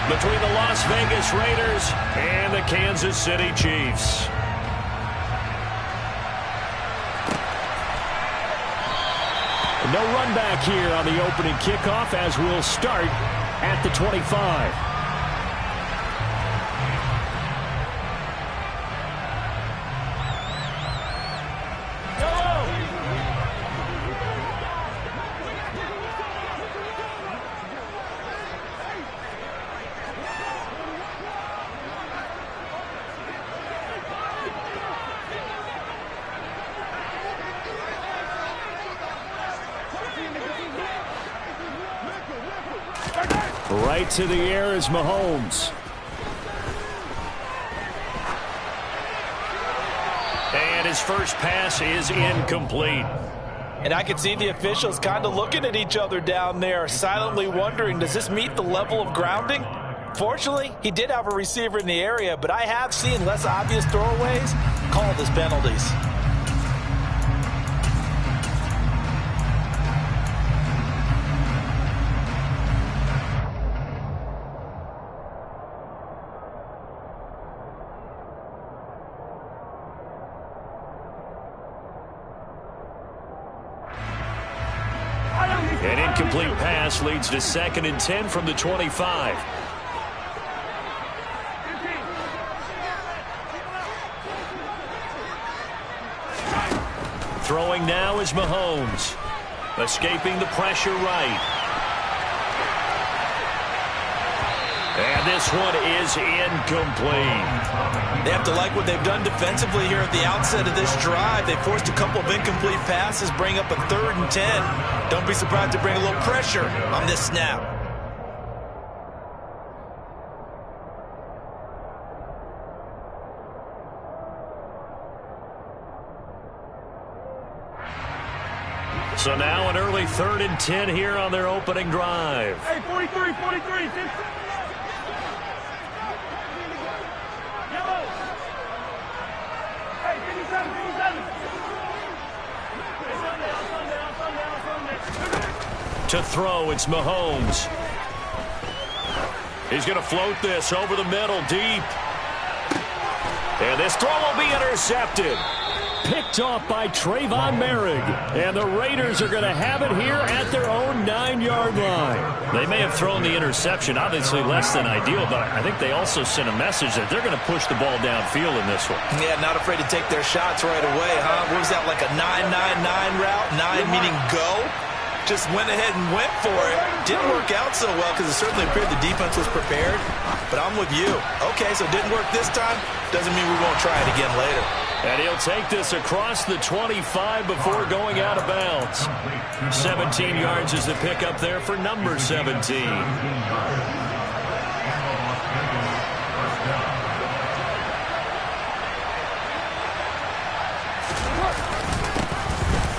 between the Las Vegas Raiders and the Kansas City Chiefs. No run back here on the opening kickoff as we'll start at the 25. Right to the air is Mahomes. And his first pass is incomplete. And I can see the officials kind of looking at each other down there, silently wondering, does this meet the level of grounding? Fortunately, he did have a receiver in the area, but I have seen less obvious throwaways called as penalties. An incomplete pass leads to 2nd and 10 from the 25. Throwing now is Mahomes. Escaping the pressure right. And this one is incomplete. They have to like what they've done defensively here at the outset of this drive. They forced a couple of incomplete passes, bring up a 3rd and 10. Don't be surprised to bring a little pressure on this snap. So now an early 3rd and 10 here on their opening drive. Hey, 43. To throw, it's Mahomes. He's going to float this over the middle, deep. And this throw will be intercepted. Picked off by Trayvon Merrick. And the Raiders are going to have it here at their own 9-yard line. They may have thrown the interception, obviously less than ideal, but I think they also sent a message that they're going to push the ball downfield in this one. Yeah, not afraid to take their shots right away, huh? What was that, like a 9-9-9 route? 9 meaning go? Just went ahead and went for it. Didn't work out so well because it certainly appeared the defense was prepared. But I'm with you. Okay, so it didn't work this time. Doesn't mean we won't try it again later. And he'll take this across the 25 before going out of bounds. 17 yards is the pickup there for number 17.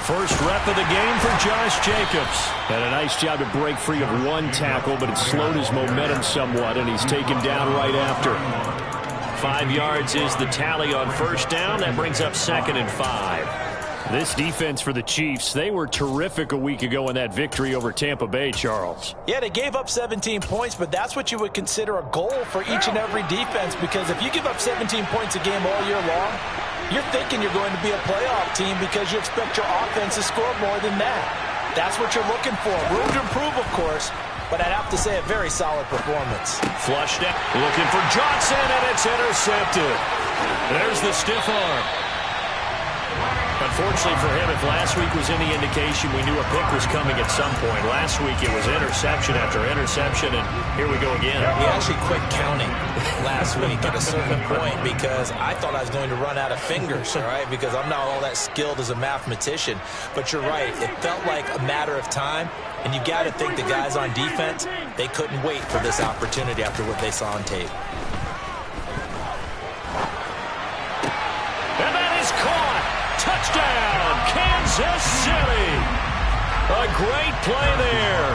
First rep of the game for Josh Jacobs. Had a nice job to break free of one tackle, but it slowed his momentum somewhat, and he's taken down right after. 5 yards is the tally on first down. That brings up 2nd and 5. This defense for the Chiefs, they were terrific a week ago in that victory over Tampa Bay, Charles. Yeah, they gave up 17 points, but that's what you would consider a goal for each and every defense, because if you give up 17 points a game all year long, you're thinking you're going to be a playoff team because you expect your offense to score more than that. That's what you're looking for. Room to improve, of course, but I'd have to say a very solid performance. Flushed out, looking for Johnson, and it's intercepted. There's the stiff arm. Unfortunately for him, if last week was any indication, we knew a pick was coming at some point. Last week it was interception after interception, and here we go again. We actually quit counting last week at a certain point because I thought I was going to run out of fingers, all right, because I'm not all that skilled as a mathematician. But you're right. It felt like a matter of time, and you got to think the guys on defense, they couldn't wait for this opportunity after what they saw on tape. And that is caught. Touchdown, Kansas City. A great play there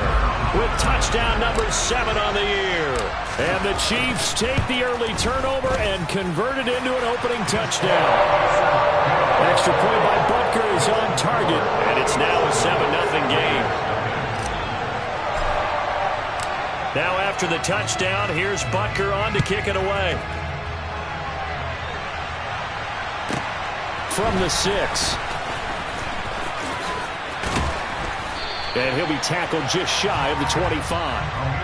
with touchdown number 7 on the year. And the Chiefs take the early turnover and convert it into an opening touchdown. Extra point by Butker is on target, and it's now a 7-0 game. Now after the touchdown, here's Butker on to kick it away. From the 6. And he'll be tackled just shy of the 25.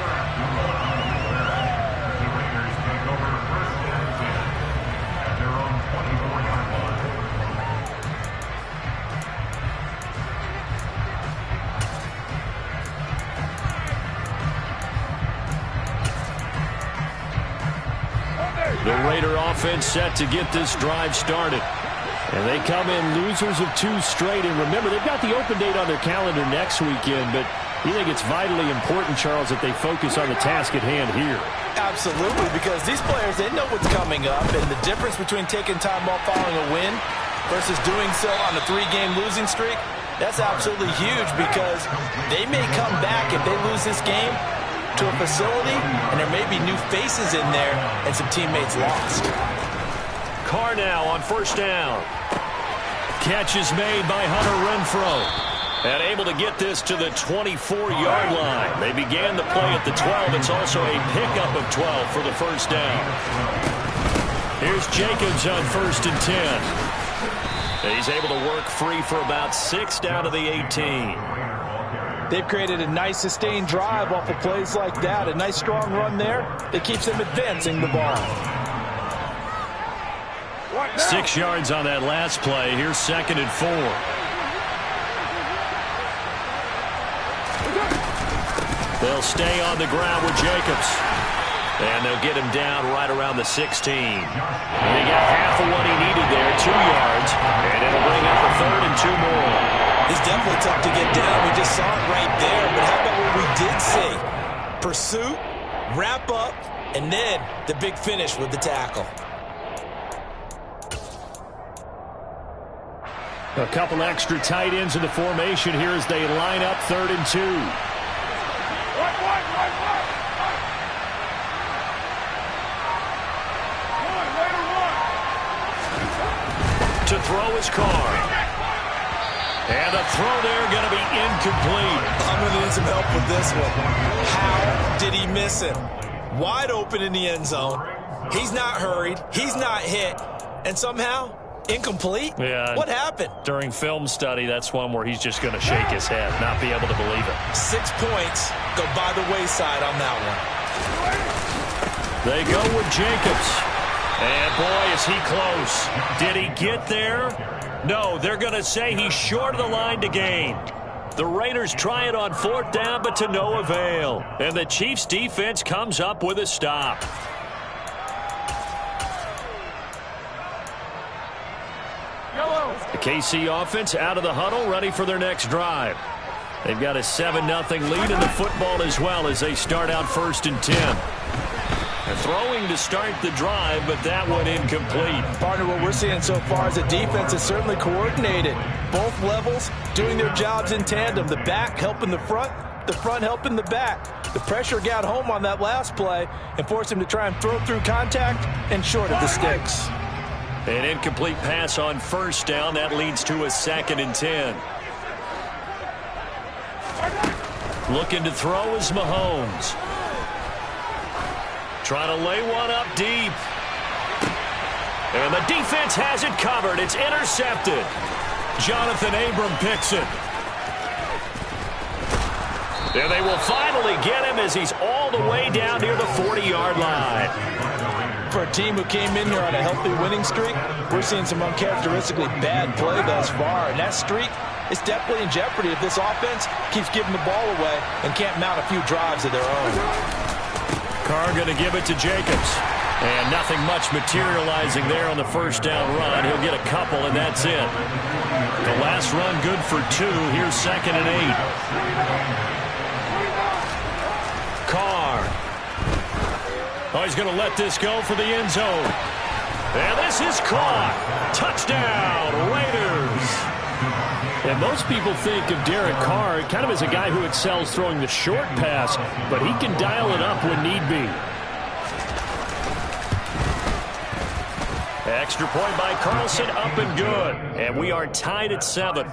The Raider offense set to get this drive started. And they come in losers of 2 straight. And remember, they've got the open date on their calendar next weekend. But you think it's vitally important, Charles, that they focus on the task at hand here? Absolutely, because these players, they know what's coming up. And the difference between taking time off following a win versus doing so on a 3-game losing streak, that's absolutely huge, because they may come back if they lose this game to a facility, and there may be new faces in there and some teammates lost. Carr now on first down. Catch is made by Hunter Renfrow. And able to get this to the 24-yard line. They began the play at the 12. It's also a pickup of 12 for the first down. Here's Jacobs on first and 10. And he's able to work free for about 6 down to the 18. They've created a nice sustained drive off of plays like that. A nice strong run there that keeps them advancing the ball. 6 yards on that last play. Here's 2nd and 4. They'll stay on the ground with Jacobs. And they'll get him down right around the 16. And he got half of what he needed there, 2 yards. And it'll bring up a 3rd and 2 more. It's definitely tough to get down. We just saw it right there. But how about what we did see? Pursuit, wrap up, and then the big finish with the tackle. A couple extra tight ends in the formation here as they line up 3rd and 2. To throw his Carr. And the throw there going to be incomplete. I'm going to need some help with this one. How did he miss it? Wide open in the end zone. He's not hurried. He's not hit. And somehow, incomplete? Yeah. What happened? During film study, that's one where he's just going to shake his head, not be able to believe it. 6 points go by the wayside on that one. They go with Jacobs. And boy, is he close. Did he get there? No, they're going to say he's short of the line to gain. The Raiders try it on 4th down, but to no avail. And the Chiefs' defense comes up with a stop. The KC offense out of the huddle, ready for their next drive. They've got a 7-0 lead in the football as well as they start out 1st and 10. They're throwing to start the drive, but that one incomplete. Partner, what we're seeing so far is a defense is certainly coordinated. Both levels doing their jobs in tandem. The back helping the front helping the back. The pressure got home on that last play and forced him to try and throw through contact and short of the sticks. An incomplete pass on 1st down. That leads to a 2nd and 10. Looking to throw is Mahomes. Trying to lay one up deep. And the defense has it covered. It's intercepted. Jonathan Abram picks it. And they will finally get him as he's all the way down near the 40-yard line. For a team who came in here on a healthy winning streak, we're seeing some uncharacteristically bad play thus far. And that streak is definitely in jeopardy if this offense keeps giving the ball away and can't mount a few drives of their own. Carr going to give it to Jacobs. And nothing much materializing there on the 1st down run. He'll get a couple, and that's it. The last run good for 2. Here's 2nd and 8. Carr. Oh, he's going to let this go for the end zone. And this is caught. Touchdown, Raiders. And most people think of Derek Carr kind of as a guy who excels throwing the short pass, but he can dial it up when need be. Extra point by Carlson, up and good. And we are tied at 7.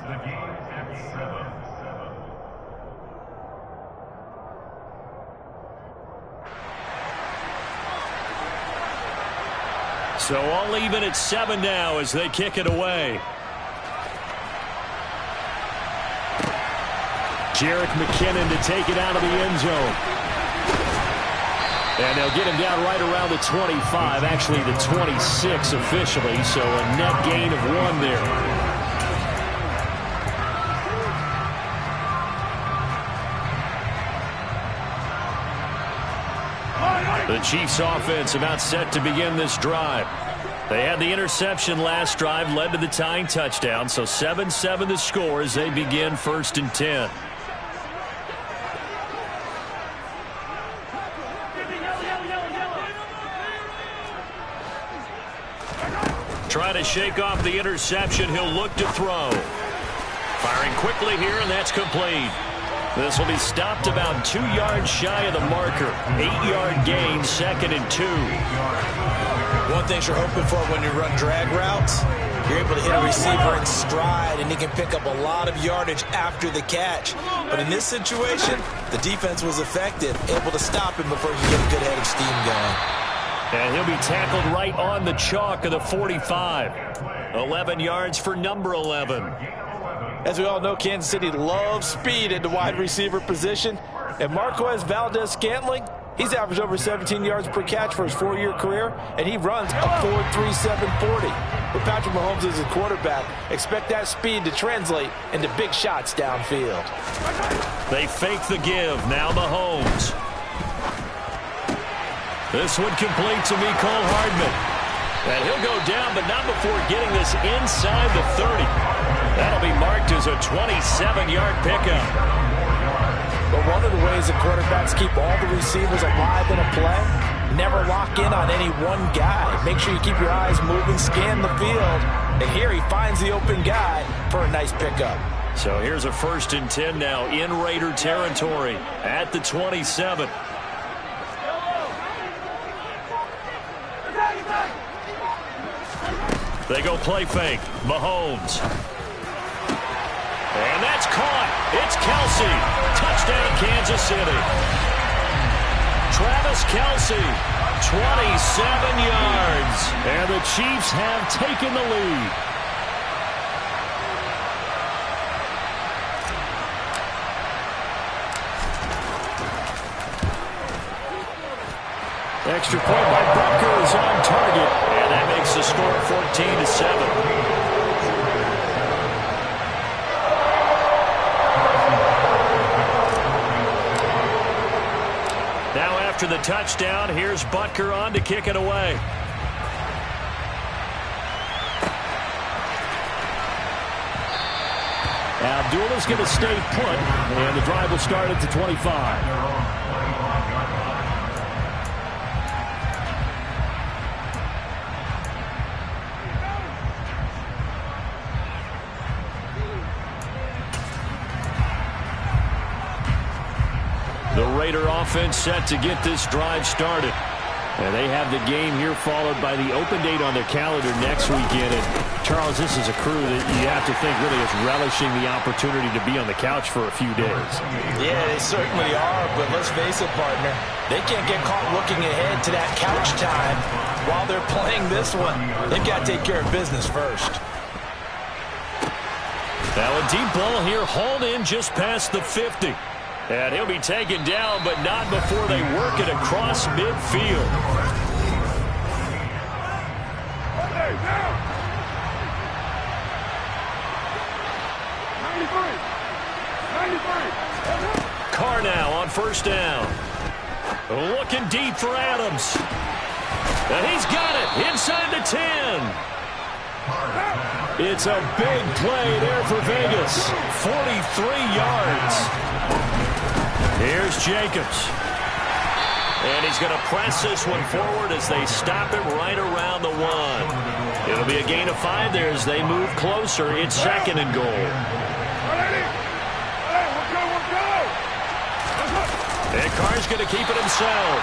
So all even at 7 now as they kick it away. Jerick McKinnon to take it out of the end zone. And they'll get him down right around the 25, actually the 26 officially, so a net gain of 1 there. The Chiefs offense about set to begin this drive. They had the interception last drive, led to the tying touchdown, so 7-7 the score as they begin 1st and 10. Trying to shake off the interception. He'll look to throw. Firing quickly here, and that's complete. This will be stopped about 2 yards shy of the marker. 8-yard gain, 2nd and 2. One thing you're hoping for when you run drag routes, you're able to hit a receiver in stride, and he can pick up a lot of yardage after the catch. But in this situation, the defense was effective, able to stop him before he could get a good head of steam going. And he'll be tackled right on the chalk of the 45. 11 yards for number 11. As we all know, Kansas City loves speed at the wide receiver position. And Marquez Valdez-Scantling, he's averaged over 17 yards per catch for his 4-year career, and he runs a 4.37 40. With Patrick Mahomes as his quarterback, expect that speed to translate into big shots downfield. They fake the give. Now Mahomes. This one complete to Mecole Hardman. And he'll go down, but not before getting this inside the 30. That'll be marked as a 27-yard pickup. But one of the ways that quarterbacks keep all the receivers alive in a play, never lock in on any one guy. Make sure you keep your eyes moving, scan the field. And here he finds the open guy for a nice pickup. So here's a 1st and 10 now in Raider territory at the 27. They go play fake. Mahomes. And that's caught. It's Kelsey. Touchdown, Kansas City. Travis Kelsey, 27 yards. And the Chiefs have taken the lead. Extra point by Butker is on target. And that makes the score 14-7. Now after the touchdown, here's Butker on to kick it away. Abdullah's going to stay put, and the drive will start at the 25. The Raider offense set to get this drive started. And they have the game here followed by the open date on their calendar next weekend. And Charles, this is a crew that you have to think really is relishing the opportunity to be on the couch for a few days. Yeah, they certainly are, but let's face it, partner. They can't get caught looking ahead to that couch time while they're playing this one. They've got to take care of business first. Now a deep ball here, hauled in just past the 50. And he'll be taken down, but not before they work it across midfield. Carr now on 1st down. Looking deep for Adams. And he's got it inside the 10. It's a big play there for Vegas. 43 yards. Here's Jacobs. And he's going to press this one forward as they stop it right around the 1. It'll be a gain of 5 there as they move closer. It's 2nd and goal. And Carr's going to keep it himself.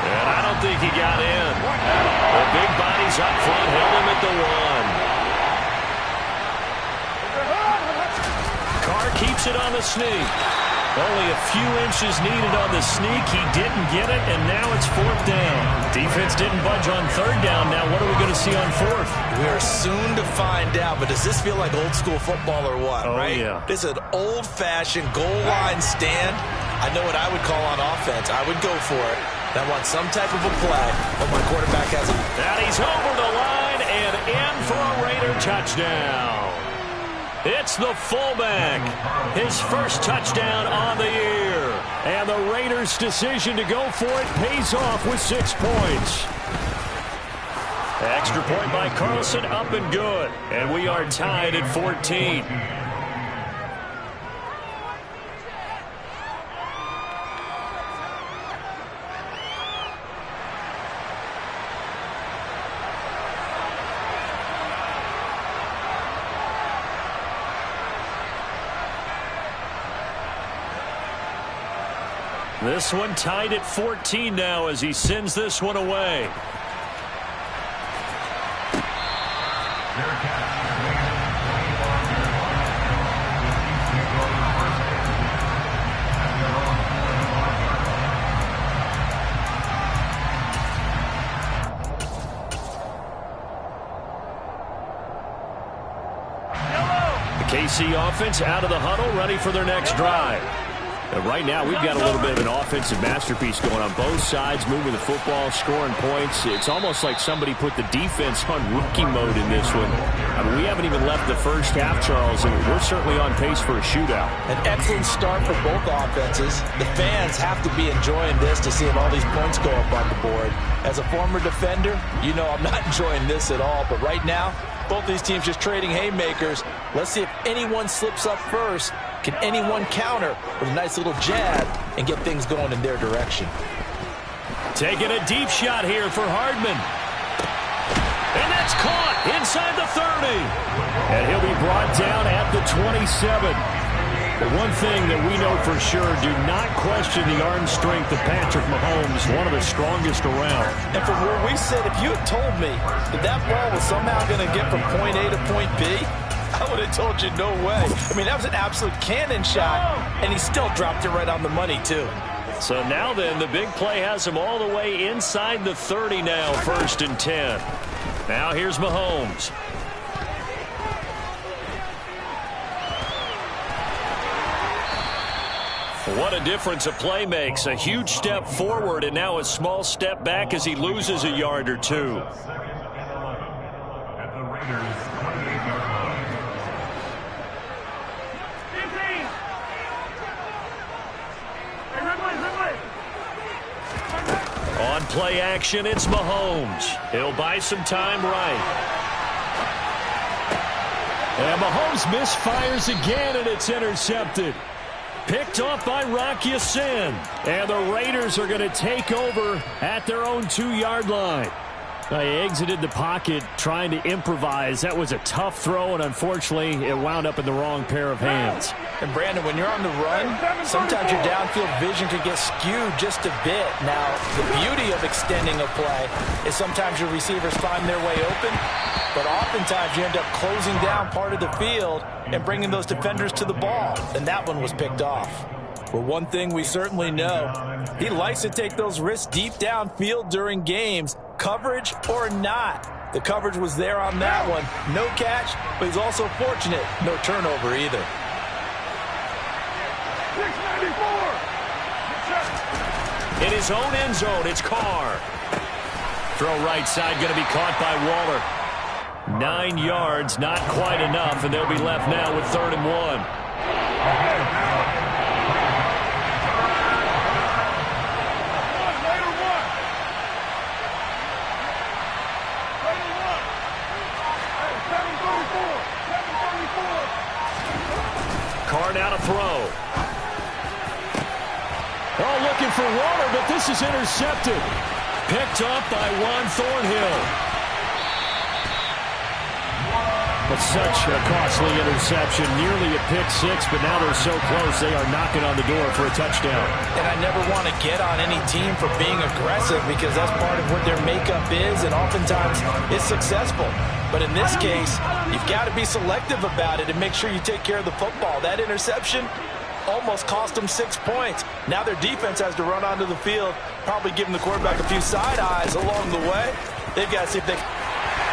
And I don't think he got in. The big bodies up front held him at the 1. Carr keeps it on the sneak. Only a few inches needed on the sneak. He didn't get it, and now it's 4th down. Defense offense didn't budge on third down. Now what are we going to see on fourth? We are soon to find out, but does this feel like old school football or what, right? Yeah. This is an old-fashioned goal line stand. I know what I would call on offense. I would go for it. I want some type of a play, but my quarterback has it. And he's over the line and in for a Raider touchdown. It's the fullback. His first touchdown on the year. And the Raiders' decision to go for it pays off with 6 points. Extra point by Carlson, up and good. And we are tied at 14. This one tied at 14 now as he sends this one away. The KC offense out of the huddle, ready for their next drive. And right now, we've got a little bit of an offensive masterpiece going on both sides, moving the football, scoring points. It's almost like somebody put the defense on rookie mode in this one. I mean, we haven't even left the first half, Charles, and we're certainly on pace for a shootout. An excellent start for both offenses. The fans have to be enjoying this to see all these points go up on the board. As a former defender, you know I'm not enjoying this at all, but right now, both these teams just trading haymakers. Let's see if anyone slips up first. Can anyone counter with a nice little jab and get things going in their direction? Taking a deep shot here for Hardman. And that's caught inside the 30. And he'll be brought down at the 27. But one thing that we know for sure, do not question the arm strength of Patrick Mahomes, one of the strongest around. And from where we sit, if you had told me that that ball was somehow going to get from point A to point B, I would have told you no way. I mean, that was an absolute cannon shot, and he still dropped it right on the money, too. So now then, the big play has him all the way inside the 30 now, 1st and 10. Now here's Mahomes. What a difference a play makes. A huge step forward and now a small step back as he loses a yard or two. On play action, it's Mahomes. He'll buy some time right. And Mahomes misfires again, and it's intercepted. Picked off by Rocky Sin. And the Raiders are going to take over at their own 2-yard line. They exited the pocket trying to improvise. That was a tough throw, and unfortunately, it wound up in the wrong pair of hands. And Brandon, when you're on the run, sometimes your downfield vision could get skewed just a bit. Now, the beauty of extending a play is sometimes your receivers find their way open, but oftentimes you end up closing down part of the field and bringing those defenders to the ball. And that one was picked off. But one thing we certainly know, he likes to take those risks deep downfield during games, coverage or not. The coverage was there on that one. No catch, but he's also fortunate. No turnover either. 694. In his own end zone, it's Carr. Throw right side, going to be caught by Waller. 9 yards, not quite enough, and they'll be left now with 3rd and 1. Carr now to throw. Oh, looking for Waller, but this is intercepted. Picked up by Juan Thornhill. But such a costly interception, nearly a pick six, but now they're so close they are knocking on the door for a touchdown. And I never want to get on any team for being aggressive because that's part of what their makeup is, and oftentimes it's successful. But in this case, you've got to be selective about it and make sure you take care of the football. That interception, almost cost them 6 points. Now their defense has to run onto the field, probably giving the quarterback a few side eyes along the way. They've got to see if they can.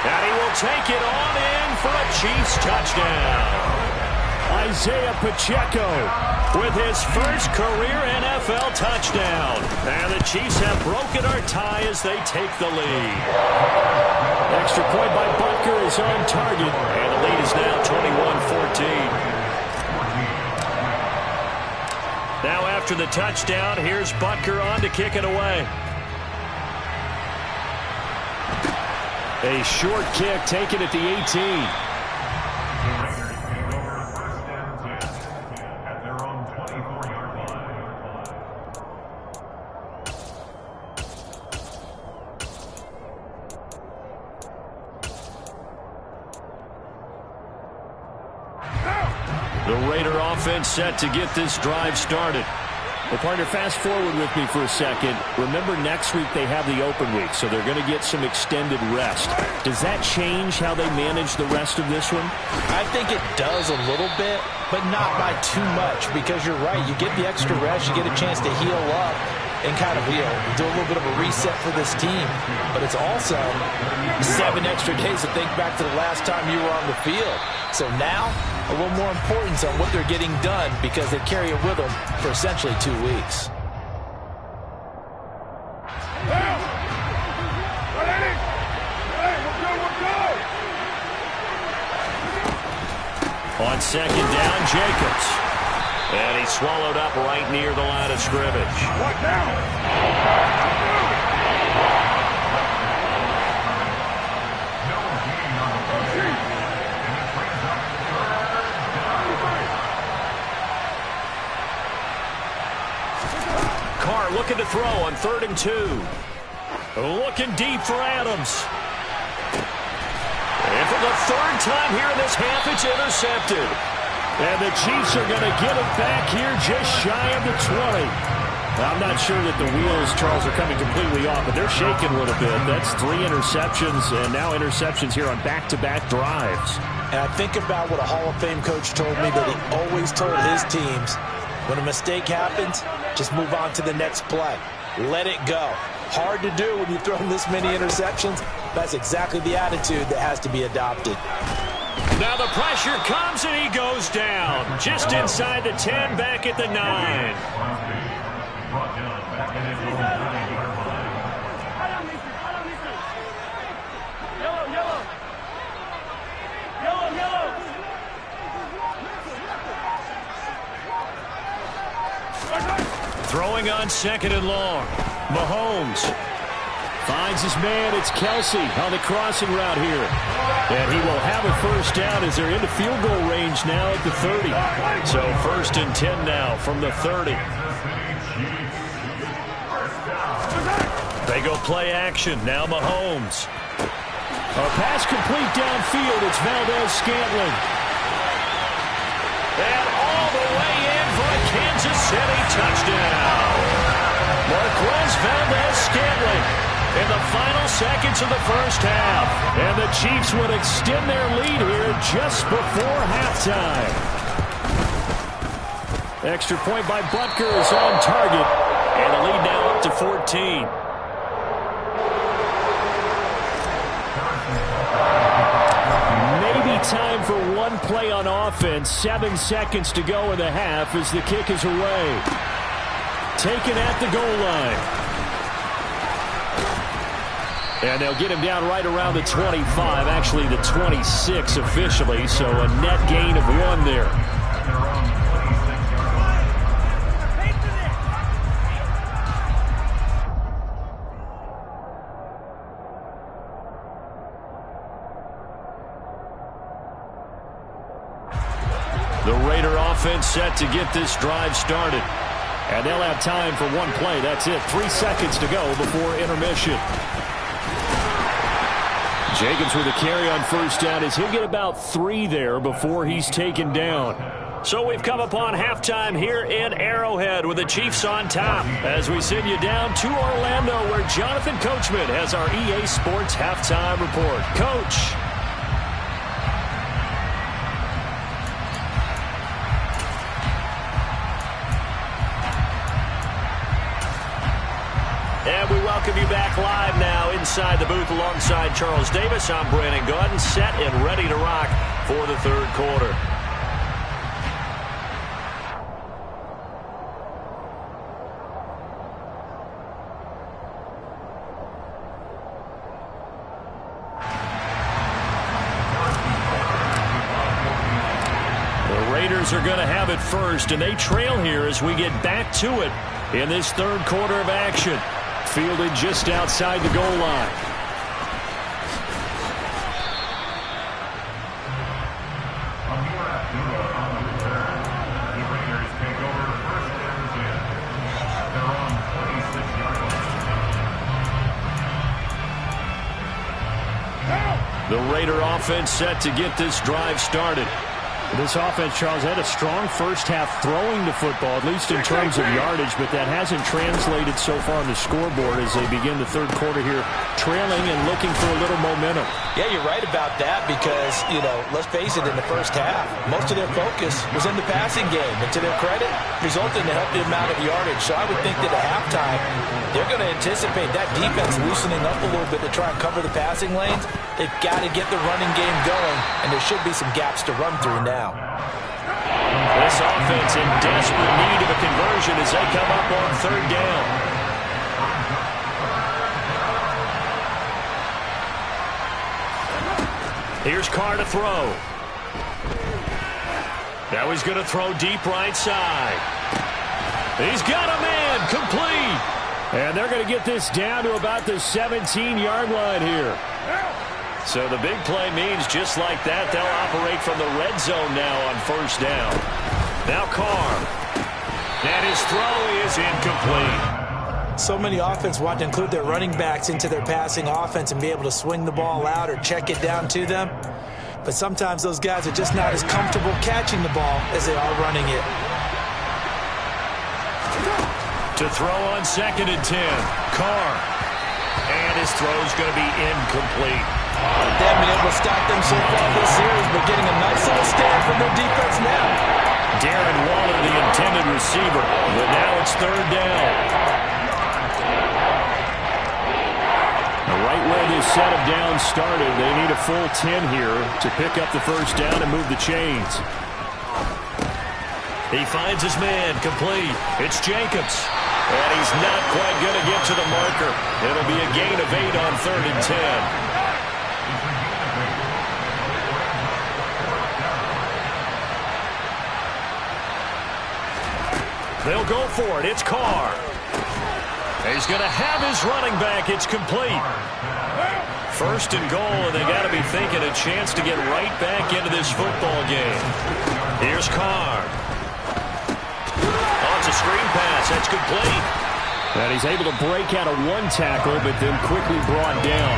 And he will take it on in for a Chiefs touchdown. Isaiah Pacheco with his first career NFL touchdown. And the Chiefs have broken our tie as they take the lead. Extra point by Butker is on target. And the lead is now 21-14. Now after the touchdown, here's Butker on to kick it away. A short kick taken at the 18. The Raider offense set to get this drive started. Well, partner, fast forward with me for a second. Remember, next week they have the open week, so they're going to get some extended rest. Does that change how they manage the rest of this one? I think it does a little bit, but not by too much, because you're right. You get the extra rest, you get a chance to heal up and kind of do a little bit of a reset for this team. But it's also 7 extra days to think back to the last time you were on the field. So now, a little more importance on what they're getting done because they carry it with them for essentially 2 weeks. On second down, Jacobs. And he's swallowed up right near the line of scrimmage. What now? Looking to throw on 3rd and 2. Looking deep for Adams. And for the 3rd time here in this half, it's intercepted. And the Chiefs are going to get it back here just shy of the 20. I'm not sure that the wheels, Charles, are coming completely off, but they're shaking a little bit. That's 3 interceptions, and now interceptions here on back-to-back drives. And I think about what a Hall of Fame coach told me that he always told his teams, when a mistake happens, just move on to the next play. Let it go. Hard to do when you throw this many interceptions. That's exactly the attitude that has to be adopted. Now the pressure comes and he goes down. Just inside the 10, back at the 9. Throwing on 2nd and long. Mahomes finds his man. It's Kelsey on the crossing route here. And he will have a 1st down as they're into field goal range now at the 30. So 1st and 10 now from the 30. They go play action. Now Mahomes. A pass complete downfield. It's Valdez-Scantling. And all the way in for a Kansas City touchdown. Marquez Valdez-Scantling in the final seconds of the 1st half. And the Chiefs would extend their lead here just before halftime. Extra point by Butker is on target. And the lead now up to 14. Time for one play on offense. 7 seconds to go in the half as the kick is away. Taken at the goal line. And they'll get him down right around the 25, actually the 26 officially, so a net gain of 1 there. The Raider offense set to get this drive started. And they'll have time for one play. That's it. 3 seconds to go before intermission. Jacobs with a carry on 1st down as he'll get about 3 there before he's taken down. So we've come upon halftime here in Arrowhead with the Chiefs on top as we send you down to Orlando where Jonathan Coachman has our EA Sports halftime report. Coach. welcome you back live now inside the booth alongside Charles Davis. I'm Brandon Gaudin, set and ready to rock for the third quarter. Are going to have it first, and they trail here as we get back to it in this third quarter of action. Fielded just outside the goal line. The Raider offense set to get this drive started. This offense, Charles, had a strong first half throwing the football, at least in terms of yardage, but that hasn't translated so far on the scoreboard as they begin the third quarter here, trailing and looking for a little momentum. Yeah, you're right about that because, let's face it, in the first half, most of their focus was in the passing game. And to their credit, resulted in a healthy amount of yardage. So I would think that at halftime, they're going to anticipate that defense loosening up a little bit to try and cover the passing lanes. They've got to get the running game going, and there should be some gaps to run through now. This offense in desperate need of a conversion as they come up on third down. Here's Carr to throw. Now he's going to throw deep right side. He's got a man, complete. And they're going to get this down to about the 17-yard line here. So the big play means just like that, they'll operate from the red zone now on first down. Now Carr. And his throw is incomplete. So many offense want to include their running backs into their passing offense and be able to swing the ball out or check it down to them. But sometimes those guys are just not as comfortable catching the ball as they are running it. To throw on 2nd and 10. Carr. And his throw's going to be incomplete. They haven't been able to stop them so far this series, but getting a nice little stand from their defense now. Darren Waller, the intended receiver, but now it's third down. Right where this set of downs started, they need a full 10 here to pick up the first down and move the chains. He finds his man, complete. It's Jacobs. And he's not quite going to get to the marker. It'll be a gain of 8 on 3rd and 10. They'll go for it. It's Carr. He's going to have his running back. It's complete. 1st and goal, and they got to be thinking a chance to get right back into this football game. Here's Carr. Oh, it's a screen pass. That's complete. And he's able to break out of one tackle, but then quickly brought down.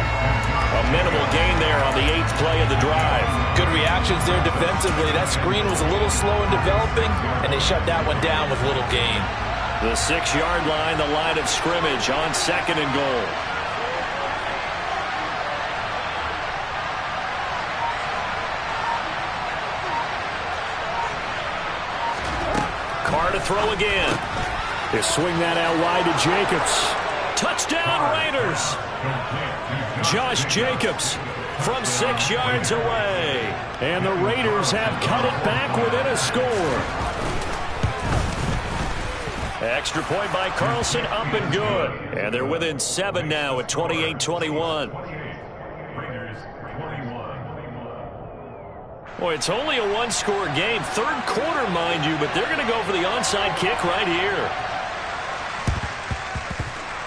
A minimal gain there on the 8th play of the drive. Good reactions there defensively. That screen was a little slow in developing, and they shut that one down with little gain. The 6-yard line, the line of scrimmage on 2nd and goal. Carr to throw again. They swing that out wide to Jacobs. Touchdown Raiders. Josh Jacobs from 6 yards away. And the Raiders have cut it back within a score. Extra point by Carlson, up and good. And they're within 7 now at 28-21. Boy, it's only a one-score game. Third quarter, mind you, but they're going to go for the onside kick right here.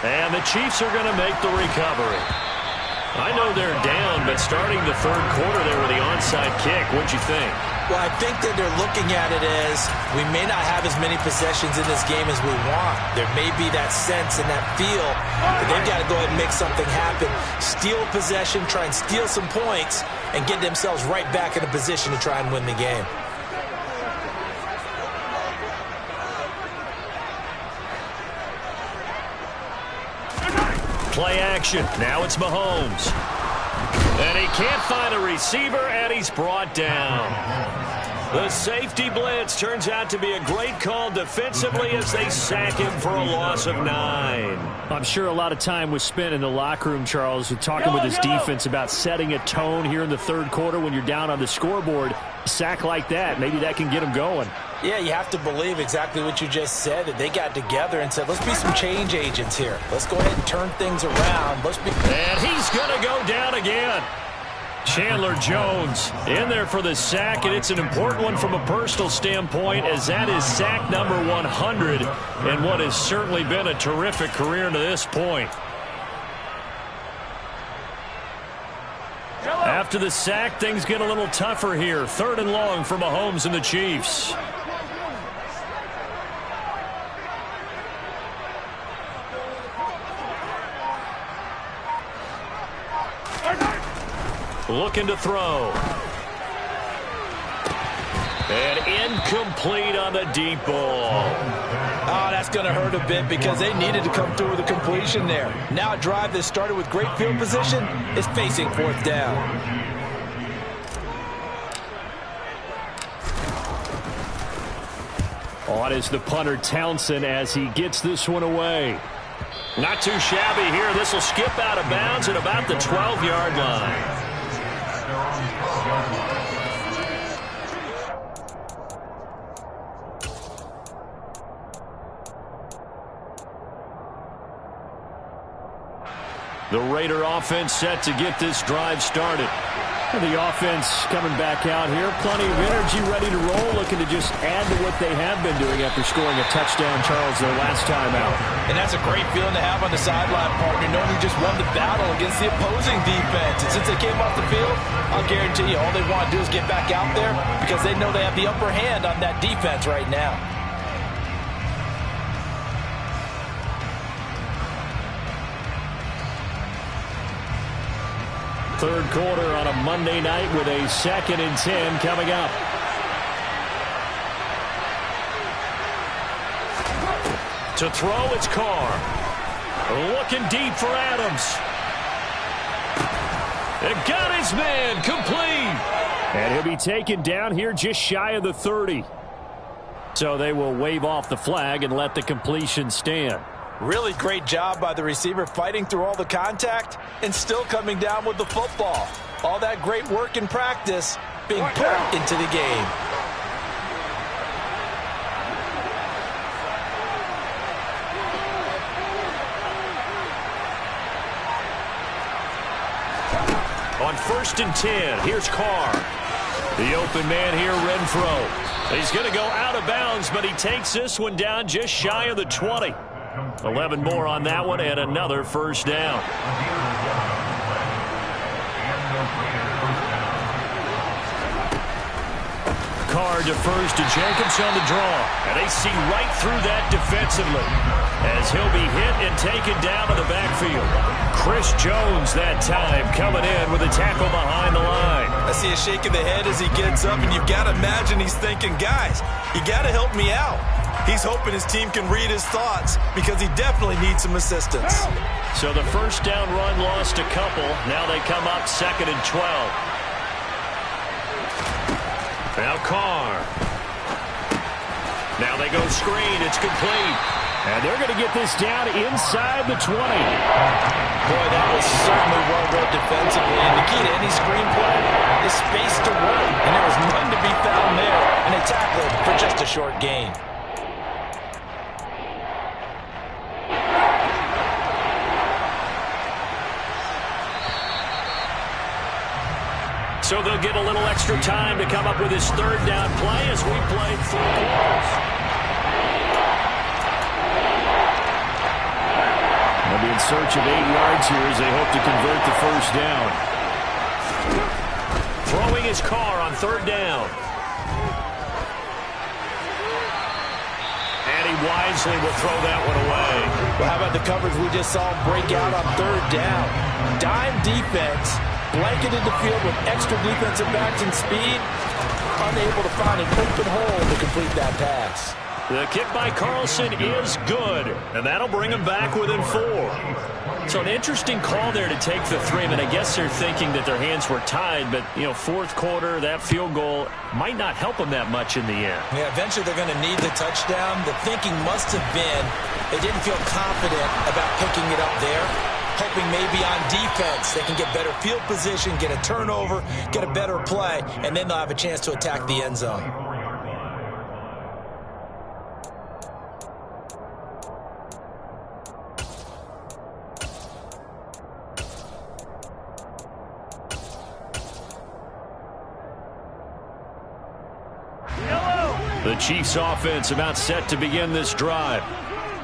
And the Chiefs are going to make the recovery. I know they're down, but starting the third quarter there with the onside kick, what'd you think? Well, I think that they're looking at it as we may not have as many possessions in this game as we want. There may be that sense and that feel, but they've got to go ahead and make something happen. Steal possession, try and steal some points, and get themselves right back in a position to try and win the game. Play action. Now it's Mahomes. And he can't find a receiver, and he's brought down. The safety blitz turns out to be a great call defensively as they sack him for a loss of 9. I'm sure a lot of time was spent in the locker room, Charles, talking with his defense about setting a tone here in the third quarter when you're down on the scoreboard. A sack like that, maybe that can get them going. Yeah, you have to believe exactly what you just said, that they got together and said, let's be some change agents here. Let's go ahead and turn things around. And he's going to go down again. Chandler Jones in there for the sack, and it's an important one from a personal standpoint, as that is sack number 100 and what has certainly been a terrific career to this point. After the sack, things get a little tougher here. 3rd and long for Mahomes and the Chiefs. Looking to throw. And incomplete on the deep ball. Oh, that's going to hurt a bit because they needed to come through with a completion there. Now a drive that started with great field position is facing 4th down. On is the punter Townsend as he gets this one away. Not too shabby here. This will skip out of bounds at about the 12-yard line. The Raider offense set to get this drive started. And the offense coming back out here. Plenty of energy, ready to roll, looking to just add to what they have been doing after scoring a touchdown, Charles, their last time out. And that's a great feeling to have on the sideline, partner, knowing you just won the battle against the opposing defense. And since they came off the field, I'll guarantee you all they want to do is get back out there because they know they have the upper hand on that defense right now. Third quarter on a Monday night with a 2nd and 10 coming up. To throw, it's Carr. Looking deep for Adams. It got his man complete. And he'll be taken down here just shy of the 30. So they will wave off the flag and let the completion stand. Really great job by the receiver fighting through all the contact and still coming down with the football. All that great work in practice being put into the game. On 1st and 10, here's Carr. The open man here, Renfro. He's going to go out of bounds, but he takes this one down just shy of the 20. 11 more on that one and another 1st down. Carr defers to Jacobs on the draw, and they see right through that defensively as he'll be hit and taken down to the backfield. Chris Jones that time coming in with a tackle behind the line. I see a shake of the head as he gets up, and you've got to imagine he's thinking, guys, you got to help me out. He's hoping his team can read his thoughts because he definitely needs some assistance. So the 1st down run lost a couple. Now they come up 2nd and 12. Now Carr. Now they go screen. It's complete. And they're going to get this down inside the 20. Boy, that was certainly well read defensively. And the key to any screenplay is space to run. And there was none to be found there. And they tackled for just a short gain. So they'll get a little extra time to come up with his 3rd down play as we play 3 quarters. They'll be in search of 8 yards here as they hope to convert the 1st down. Throwing his Carr on 3rd down. And he wisely will throw that one away. Well, how about the coverage we just saw break out on 3rd down? Dime defense. Blanketed the field with extra defensive backs and speed, unable to find an open hole to complete that pass. The kick by Carlson is good, and that'll bring them back within 4. So an interesting call there to take the 3. I mean, I guess they're thinking that their hands were tied, but, you know, fourth quarter, that field goal might not help them that much in the end. Yeah, eventually they're going to need the touchdown. The thinking must have been they didn't feel confident about picking it up there, hoping maybe on defense they can get better field position, get a turnover, get a better play, and then they'll have a chance to attack the end zone. The Chiefs offense about set to begin this drive.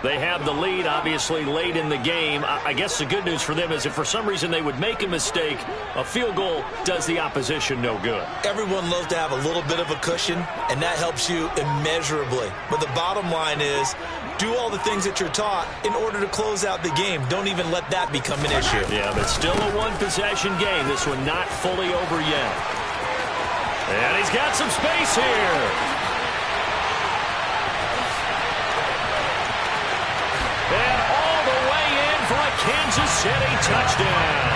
They have the lead, obviously, late in the game. I guess the good news for them is if for some reason they would make a mistake, a field goal does the opposition no good. Everyone loves to have a little bit of a cushion, and that helps you immeasurably. But the bottom line is, do all the things that you're taught in order to close out the game. Don't even let that become an issue. Yeah, but still a one-possession game. This one not fully over yet. And he's got some space here. And all the way in for a Kansas City touchdown.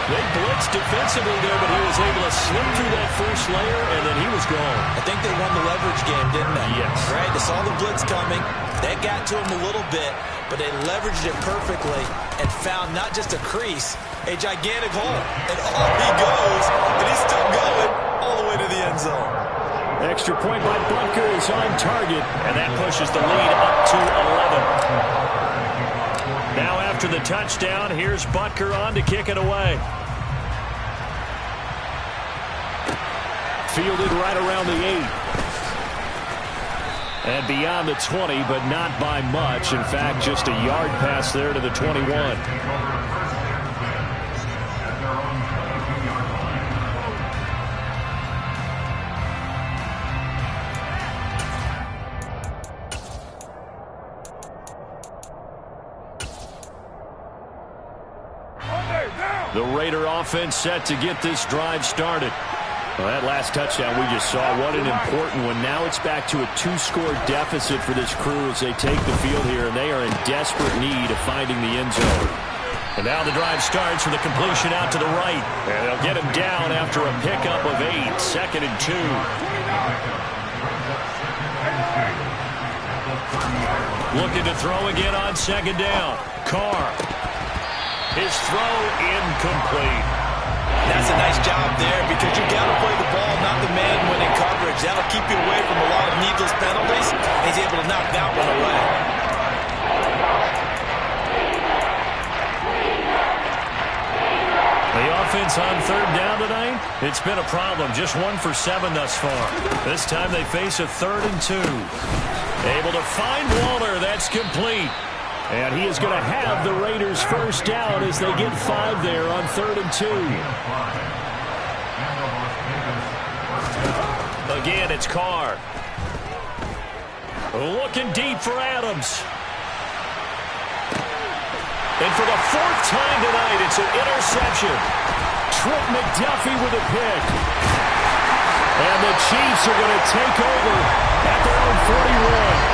They blitzed defensively there, but he was able to slip through that first layer, and then he was gone. I think they won the leverage game, didn't they? Yes. Right? They saw the blitz coming. They got to him a little bit, but they leveraged it perfectly and found not just a crease, a gigantic hole. And off he goes, and he's still going all the way to the end zone. Extra point by Butker is on target, and that pushes the lead up to 11. Now after the touchdown, here's Butker on to kick it away. fielded right around the 8. And beyond the 20, but not by much. In fact, just a yard pass there to the 21. The Raider offense set to get this drive started. Well, that last touchdown we just saw, what an important one. Now it's back to a 2-score deficit for this crew as they take the field here, and they are in desperate need of finding the end zone. And now the drive starts with a completion out to the right. And they'll get him down after a pickup of 8, 2nd and 2. Looking to throw again on 2nd down. Carr. His throw incomplete. That's a nice job there because you got to play the ball, not the man when in coverage. That'll keep you away from a lot of needless penalties. He's able to knock that one away. The offense on 3rd down tonight, it's been a problem. Just 1 for 7 thus far. This time they face a 3rd and 2. Able to find Waller. That's complete. And he is going to have the Raiders first down as they get 5 there on 3rd and 2. Again, it's Carr. Looking deep for Adams. And for the 4th time tonight, it's an interception. Trent McDuffie with a pick. And the Chiefs are going to take over at their own 41.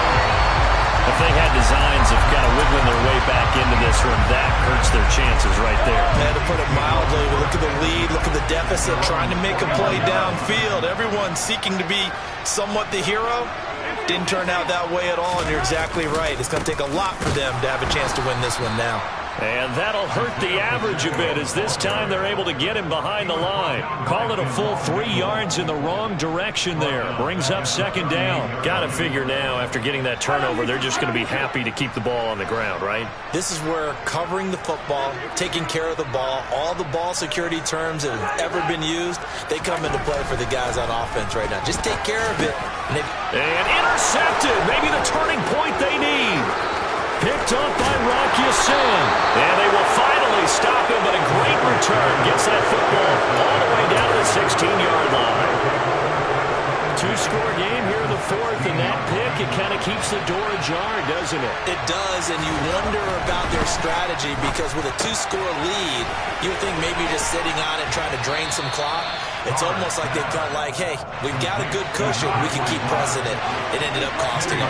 If they had designs of kind of wiggling their way back into this one, that hurts their chances right there. Yeah, to put it mildly, look at the lead, look at the deficit, trying to make a play downfield. Everyone seeking to be somewhat the hero. Didn't turn out that way at all, and you're exactly right. It's going to take a lot for them to have a chance to win this one now. And that'll hurt the average a bit as this time they're able to get him behind the line. Call it a full 3 yards in the wrong direction there. Brings up 2nd down. Got to figure now after getting that turnover, they're just going to be happy to keep the ball on the ground, right? This is where covering the football, taking care of the ball, all the ball security terms that have ever been used, they come into play for the guys on offense right now. Just take care of it. And intercepted. Maybe the turning point they need. Picked up by Rock Ya-Sin. And they will finally stop him, but a great return. Gets that football all the way down to the 16-yard line. two-score game here in the fourth, and that pick, it kind of keeps the door ajar, doesn't it? It does, and you wonder about their strategy because with a two-score lead, you would think maybe just sitting on it trying to drain some clock. It's almost like they felt like, hey, we've got a good cushion. We can keep pressing it. It ended up costing them.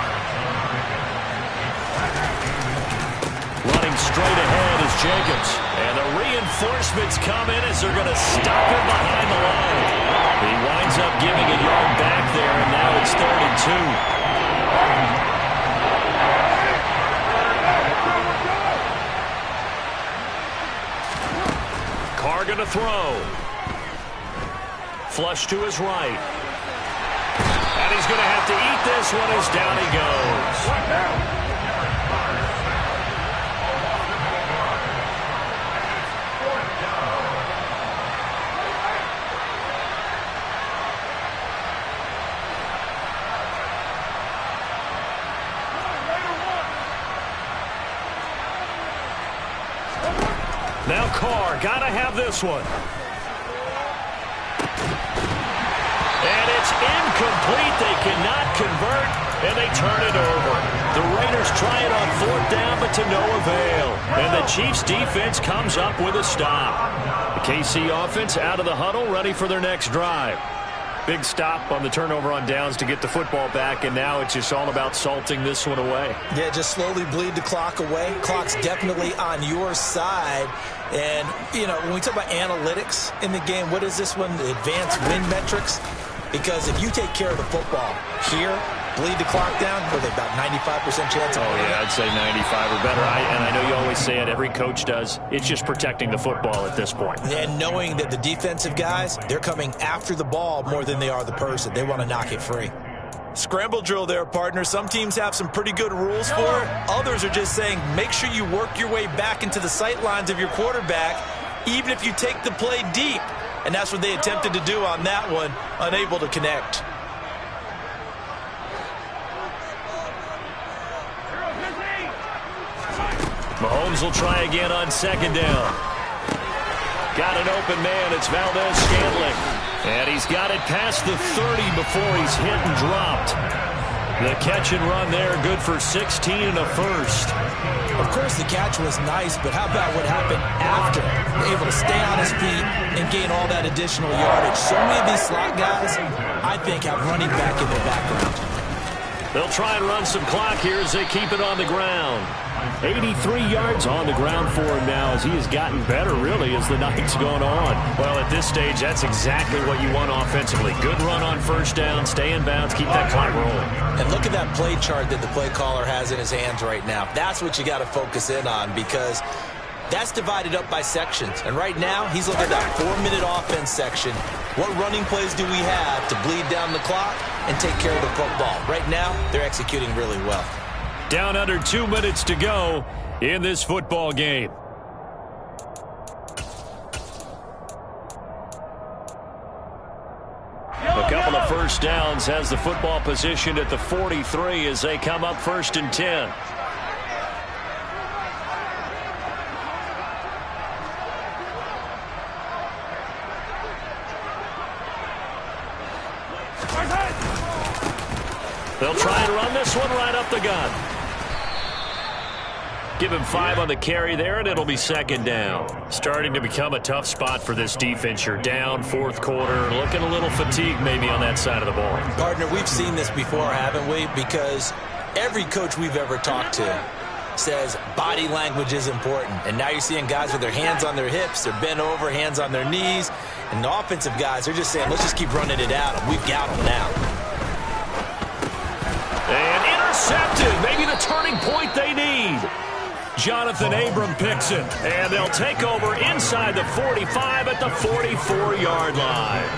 Running straight ahead is Jacobs. And the reinforcements come in as they're going to stop him behind the line. He winds up giving a yard back there, and now it's 3rd and 2. Carr going to throw. Flush to his right. And he's going to have to eat this one as down he goes. Now Carr, gotta have this one. And it's incomplete. They cannot convert, and they turn it over. The Raiders try it on 4th down, but to no avail. And the Chiefs' defense comes up with a stop. The KC offense out of the huddle, ready for their next drive. Big stop on the turnover on downs to get the football back, and now it's just all about salting this one away. Yeah, just slowly bleed the clock away. Clock's definitely on your side. And, you know, when we talk about analytics in the game, what is this one? The advanced win metrics? Because if you take care of the football here, bleed the clock down, were they about 95% chance of winning? Oh, yeah, I'd say 95 or better. And I know you always say it, every coach does. It's just protecting the football at this point. And knowing that the defensive guys, they're coming after the ball more than they are the person. They want to knock it free. Scramble drill there, partner. Some teams have some pretty good rules for it. Others are just saying, make sure you work your way back into the sight lines of your quarterback, even if you take the play deep. And that's what they attempted to do on that one, unable to connect. Mahomes will try again on 2nd down. Got an open man. It's Valdez-Scantling. And he's got it past the 30 before he's hit and dropped. The catch and run there, good for 16 and a first. Of course, the catch was nice, but how about what happened after? Able to stay on his feet and gain all that additional yardage. So many of these slot guys, I think, have running back in their background. They'll try and run some clock here as they keep it on the ground. 83 yards on the ground for him now as he has gotten better, really, as the night's gone on. Well, at this stage, that's exactly what you want offensively. Good run on 1st down, stay in bounds, keep that clock rolling. And look at that play chart that the play caller has in his hands right now. That's what you got to focus in on because that's divided up by sections. And right now, he's looking at that 4-minute offense section. What running plays do we have to bleed down the clock and take care of the football? Right now, they're executing really well. Down under 2 minutes to go in this football game. A couple of first downs has the football positioned at the 43 as they come up 1st and 10. They'll try and run this one right up the gun. Give him 5 on the carry there, and it'll be 2nd down. Starting to become a tough spot for this defense. You're down 4th quarter, looking a little fatigued maybe on that side of the ball. Partner, we've seen this before, haven't we? Because every coach we've ever talked to says body language is important. And now you're seeing guys with their hands on their hips, they're bent over, hands on their knees. And the offensive guys, they're just saying, let's just keep running it at them. We've got them now. And intercepted. Maybe the turning point they need. Jonathan Abram picks it. And they'll take over inside the 45 at the 44-yard line.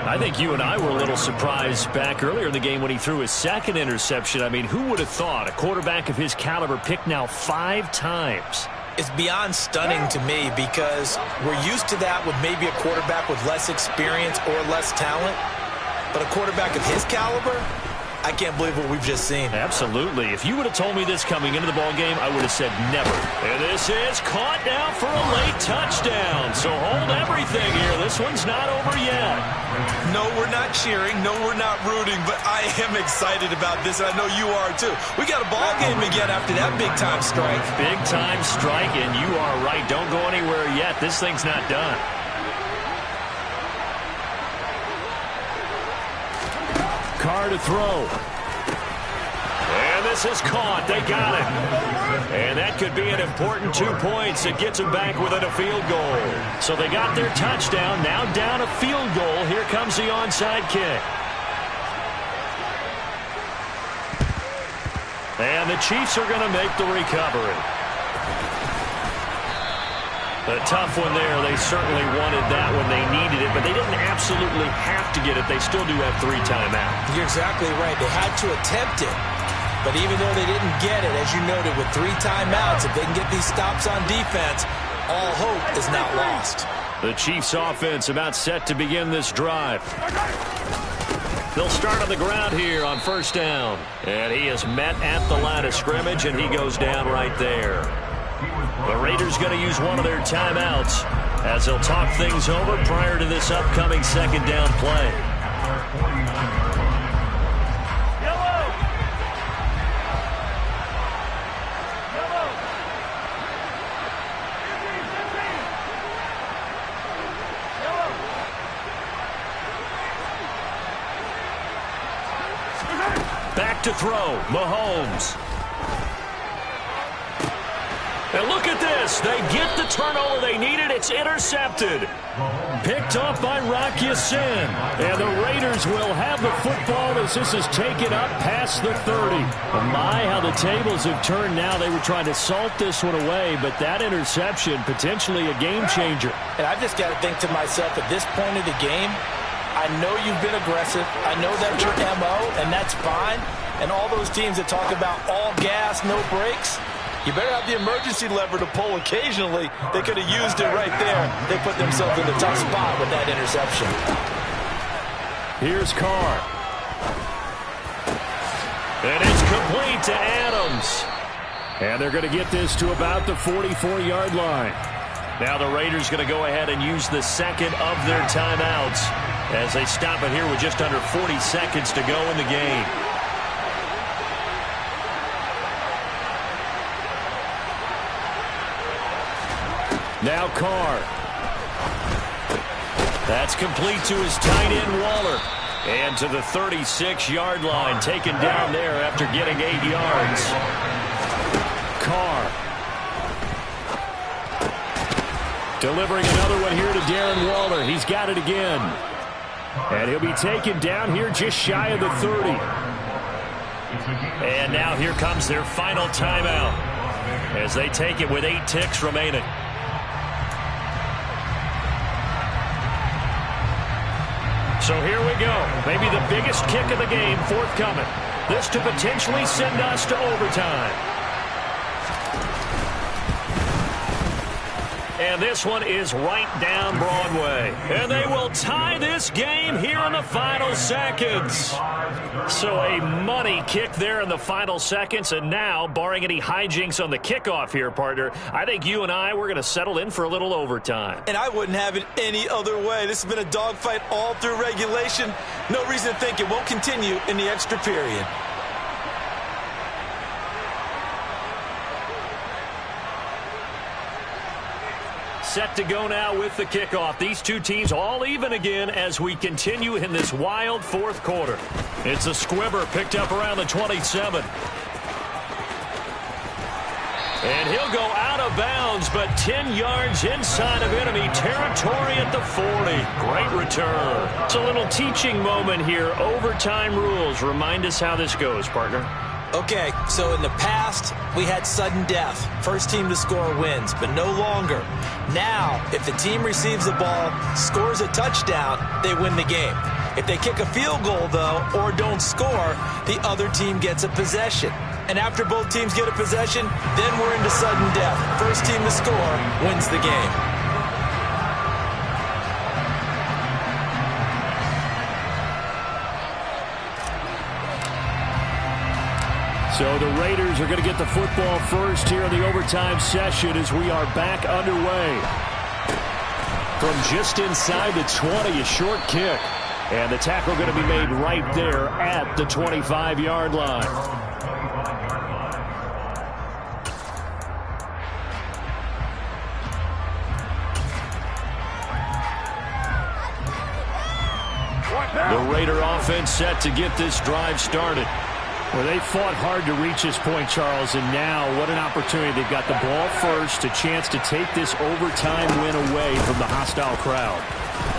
I think you and I were a little surprised back earlier in the game when he threw his 2nd interception. I mean, who would have thought a quarterback of his caliber picked now 5 times? It's beyond stunning to me because we're used to that with maybe a quarterback with less experience or less talent. But a quarterback of his caliber, I can't believe what we've just seen. Absolutely. If you would have told me this coming into the ball game, I would have said never. And this is caught now for a late touchdown. So hold everything here. This one's not over yet. No, we're not cheering. No, we're not rooting. But I am excited about this, and I know you are too. We got a ball game again after that big-time strike. Big-time strike, and you are right. Don't go anywhere yet. This thing's not done. Carr to throw. And this is caught. They got it. And that could be an important 2 points. It gets them back within a field goal. So they got their touchdown. Now down a field goal. Here comes the onside kick. And the Chiefs are going to make the recovery. A tough one there. They certainly wanted that when they needed it, but they didn't absolutely have to get it. They still do have 3 timeouts. You're exactly right. They had to attempt it. But even though they didn't get it, as you noted, with 3 timeouts, if they can get these stops on defense, all hope is not lost. The Chiefs offense about set to begin this drive. They'll start on the ground here on first down. And he is met at the line of scrimmage, and he goes down right there. The Raiders going to use one of their timeouts as they'll talk things over prior to this upcoming second down play. Back to throw, Mahomes. And look at this. They get the turnover they needed. It's intercepted. Picked off by Rock Ya-Sin. And the Raiders will have the football as this is taken up past the 30. Oh my, how the tables have turned now. They were trying to salt this one away, but that interception, potentially a game changer. And I've just got to think to myself, at this point of the game, I know you've been aggressive. I know that's your MO, and that's fine. And all those teams that talk about all gas, no brakes, you better have the emergency lever to pull occasionally. They could have used it right there. They put themselves in a tough spot with that interception. Here's Carr. And it's complete to Adams. And they're going to get this to about the 44-yard line. Now the Raiders going to go ahead and use the second of their timeouts as they stop it here with just under 40 seconds to go in the game. Now Carr. That's complete to his tight end, Waller. And to the 36-yard line, taken down there after getting 8 yards. Carr. Delivering another one here to Darren Waller. He's got it again. And he'll be taken down here just shy of the 30. And now here comes their final timeout as they take it with 8 ticks remaining. So here we go. Maybe the biggest kick of the game forthcoming. This to potentially send us to overtime. And this one is right down Broadway. And they will tie this game here in the final seconds. So a money kick there in the final seconds. And now, barring any hijinks on the kickoff here, partner, I think you and I, we're going to settle in for a little overtime. And I wouldn't have it any other way. This has been a dogfight all through regulation. No reason to think it won't continue in the extra period. Set to go now with the kickoff. These two teams all even again as we continue in this wild fourth quarter. It's a squibber picked up around the 27. And he'll go out of bounds, but 10 yards inside of enemy territory at the 40. Great return. It's a little teaching moment here. Overtime rules. Remind us how this goes, partner. Okay, so in the past, we had sudden death. First team to score wins, but no longer. Now, if the team receives the ball, scores a touchdown, they win the game. If they kick a field goal, though, or don't score, the other team gets a possession. And after both teams get a possession, then we're into sudden death. First team to score wins the game. So the Raiders are going to get the football first here in the overtime session as we are back underway. From just inside the 20, a short kick. And the tackle going to be made right there at the 25-yard line. The Raider offense set to get this drive started. Well, they fought hard to reach this point, Charles, and now what an opportunity. They've got the ball first, a chance to take this overtime win away from the hostile crowd.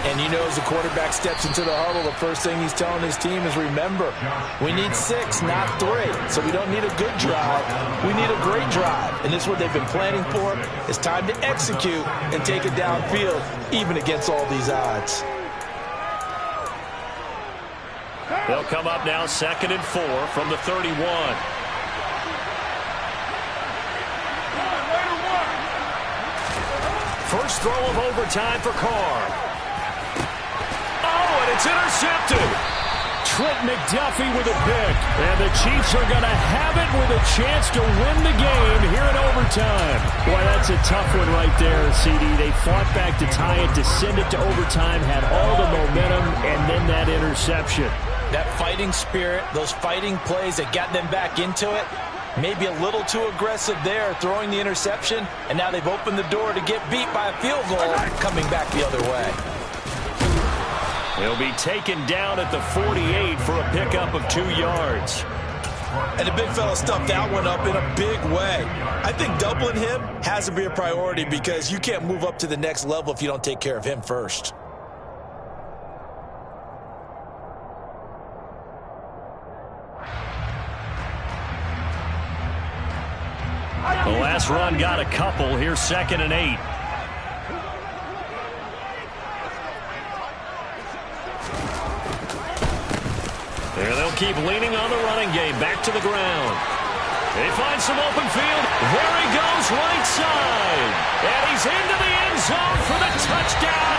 And you know, as the quarterback steps into the huddle, the first thing he's telling his team is, remember, we need 6, not 3. So we don't need a good drive. We need a great drive. And this is what they've been planning for. It's time to execute and take it downfield, even against all these odds. They'll come up now 2nd and 4 from the 31. First throw of overtime for Carr. Oh, and it's intercepted. Trent McDuffie with a pick. And the Chiefs are going to have it with a chance to win the game here in overtime. Boy, that's a tough one right there, CD. They fought back to tie it, to send it to overtime, had all the momentum, and then that interception. That fighting spirit, those fighting plays that got them back into it, maybe a little too aggressive there, throwing the interception, and now they've opened the door to get beat by a field goal coming back the other way. He'll be taken down at the 48 for a pickup of 2 yards. And the big fella stuffed that one up in a big way. I think doubling him has to be a priority because you can't move up to the next level if you don't take care of him first. The last run got a couple. Here's 2nd and 8. There they'll keep leaning on the running game. Back to the ground. They find some open field. There he goes, right side. And he's into the end zone for the touchdown.